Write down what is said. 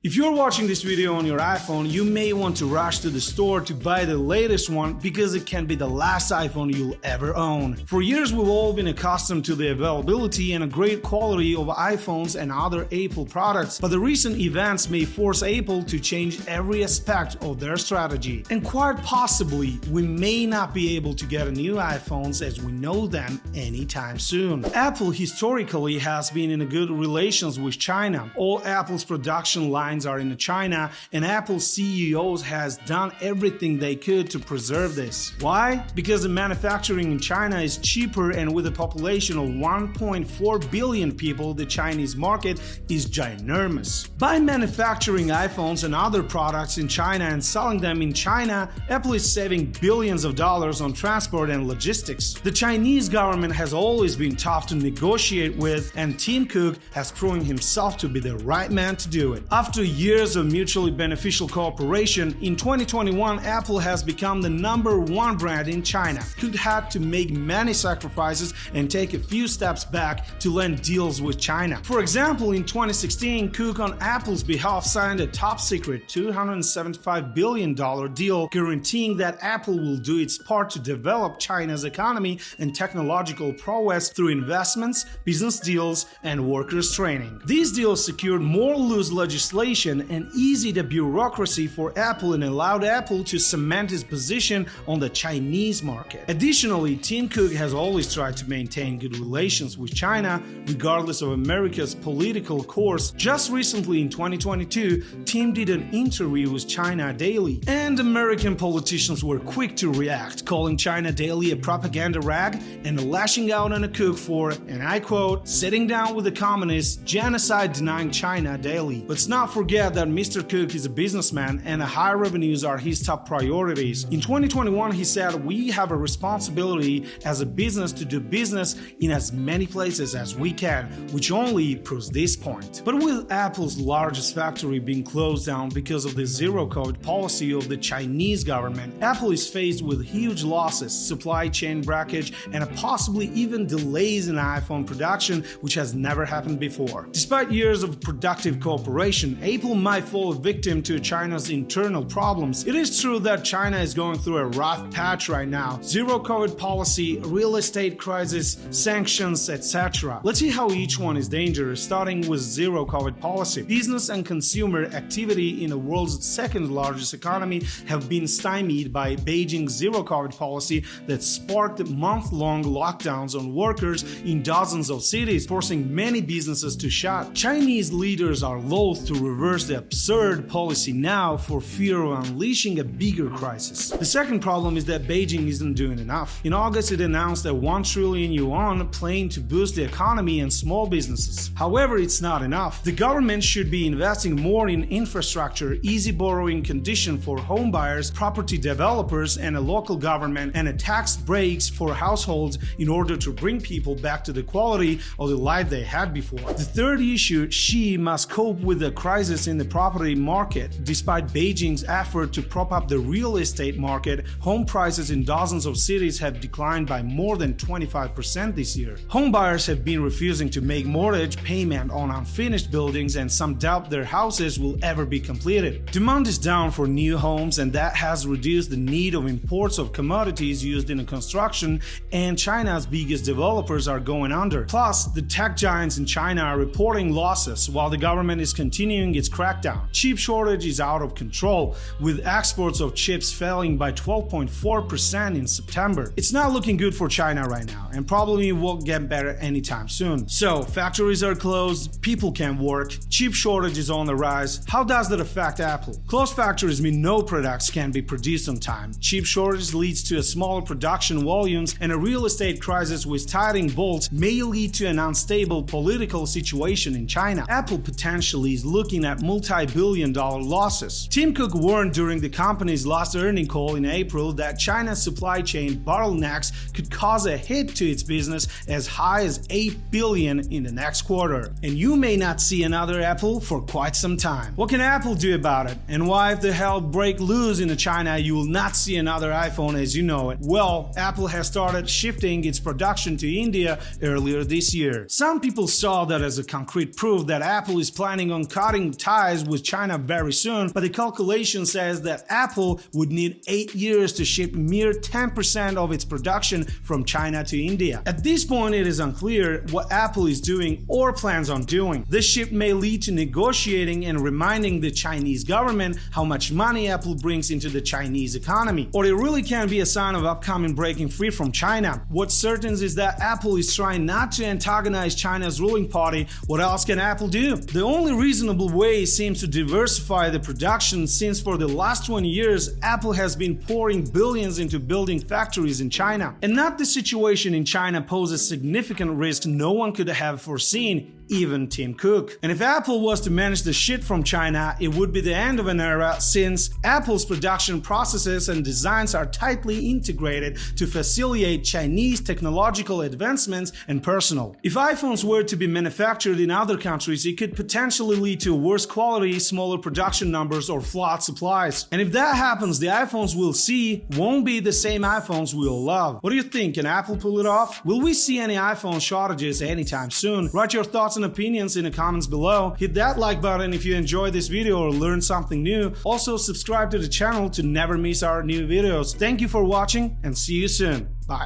If you're watching this video on your iPhone, you may want to rush to the store to buy the latest one because it can be the last iPhone you'll ever own. For years, we've all been accustomed to the availability and a great quality of iPhones and other Apple products, but the recent events may force Apple to change every aspect of their strategy. And quite possibly, we may not be able to get a new iPhones as we know them anytime soon. Apple historically has been in a good relations with China. All Apple's production lines are in China, and Apple CEOs has done everything they could to preserve this. Why? Because the manufacturing in China is cheaper, and with a population of 1.4 billion people, the Chinese market is ginormous. By manufacturing iPhones and other products in China and selling them in China, Apple is saving billions of dollars on transport and logistics. The Chinese government has always been tough to negotiate with, and Tim Cook has proven himself to be the right man to do it. After years of mutually beneficial cooperation, in 2021 Apple has become the #1 brand in China. Cook had to make many sacrifices and take a few steps back to land deals with China. For example, in 2016, Cook on Apple's behalf signed a top-secret $275 billion deal guaranteeing that Apple will do its part to develop China's economy and technological prowess through investments, business deals, and workers' training. These deals secured more loose legislation and eased the bureaucracy for Apple and allowed Apple to cement its position on the Chinese market. Additionally, Tim Cook has always tried to maintain good relations with China, regardless of America's political course. Just recently in 2022, Tim did an interview with China Daily, and American politicians were quick to react, calling China Daily a propaganda rag and lashing out on a Cook for, and I quote, "sitting down with the communists, genocide denying China Daily." Let's not forget that Mr. Cook is a businessman and high revenues are his top priorities. In 2021, he said, "We have a responsibility as a business to do business in as many places as we can," which only proves this point. But with Apple's largest factory being closed down because of the zero-COVID policy of the Chinese government, Apple is faced with huge losses, supply chain breakage, and possibly even delays in iPhone production, which has never happened before. Despite years of productive cooperation, Apple might fall victim to China's internal problems. It is true that China is going through a rough patch right now. Zero-COVID policy, real estate crisis, sanctions, etc. Let's see how each one is dangerous, starting with zero-COVID policy. Business and consumer activity in the world's second largest economy have been stymied by Beijing's zero-COVID policy that sparked month-long lockdowns on workers in dozens of cities, forcing many businesses to shut. Chinese leaders are loath to reverse the absurd policy now for fear of unleashing a bigger crisis. The second problem is that Beijing isn't doing enough. In August, it announced a 1 trillion yuan plan to boost the economy and small businesses. However, it's not enough. The government should be investing more in infrastructure, easy borrowing condition for home buyers, property developers, and a local government, and a tax breaks for households in order to bring people back to the quality of the life they had before. The third issue, Xi must cope with the crisis in the property market. Despite Beijing's effort to prop up the real estate market, home prices in dozens of cities have declined by more than 25% this year. Home buyers have been refusing to make mortgage payment on unfinished buildings, and some doubt their houses will ever be completed. Demand is down for new homes, and that has reduced the need of imports of commodities used in construction, and China's biggest developers are going under. Plus, the tech giants in China are reporting losses while the government is continuing its crackdown. Chip shortage is out of control, with exports of chips falling by 12.4% in September. It's not looking good for China right now, and probably won't get better anytime soon. So, factories are closed, people can't work, chip shortage is on the rise. How does that affect Apple? Closed factories mean no products can be produced on time. Chip shortage leads to a smaller production volumes, and a real estate crisis with tightening bolts may lead to an unstable political situation in China. Apple potentially is looking at multi-billion-dollar losses. Tim Cook warned during the company's last earnings call in April that China's supply chain bottlenecks could cause a hit to its business as high as $8 billion in the next quarter. And you may not see another Apple for quite some time. What can Apple do about it? And why, if the hell break loose in China, you will not see another iPhone as you know it? Well, Apple has started shifting its production to India earlier this year. Some people saw that as a concrete proof that Apple is planning on cutting ties with China very soon, but the calculation says that Apple would need 8 years to ship mere 10% of its production from China to India. At this point, it is unclear what Apple is doing or plans on doing. This shift may lead to negotiating and reminding the Chinese government how much money Apple brings into the Chinese economy. Or it really can be a sign of upcoming breaking free from China. What's certain is that Apple is trying not to antagonize China's ruling party. What else can Apple do? The only reasonable way seems to diversify the production, since for the last 20 years, Apple has been pouring billions into building factories in China. And not the situation in China poses significant risk no one could have foreseen, even Tim Cook. And if Apple was to manage the shit from China, it would be the end of an era, since Apple's production processes and designs are tightly integrated to facilitate Chinese technological advancements and personal. If iPhones were to be manufactured in other countries, it could potentially lead to worse quality, smaller production numbers, or flawed supplies. And if that happens, the iPhones we'll see won't be the same iPhones we'll love. What do you think? Can Apple pull it off? Will we see any iPhone shortages anytime soon? Write your thoughts and opinions in the comments below. Hit that like button if you enjoyed this video or learned something new. Also, subscribe to the channel to never miss our new videos. Thank you for watching and see you soon. Bye.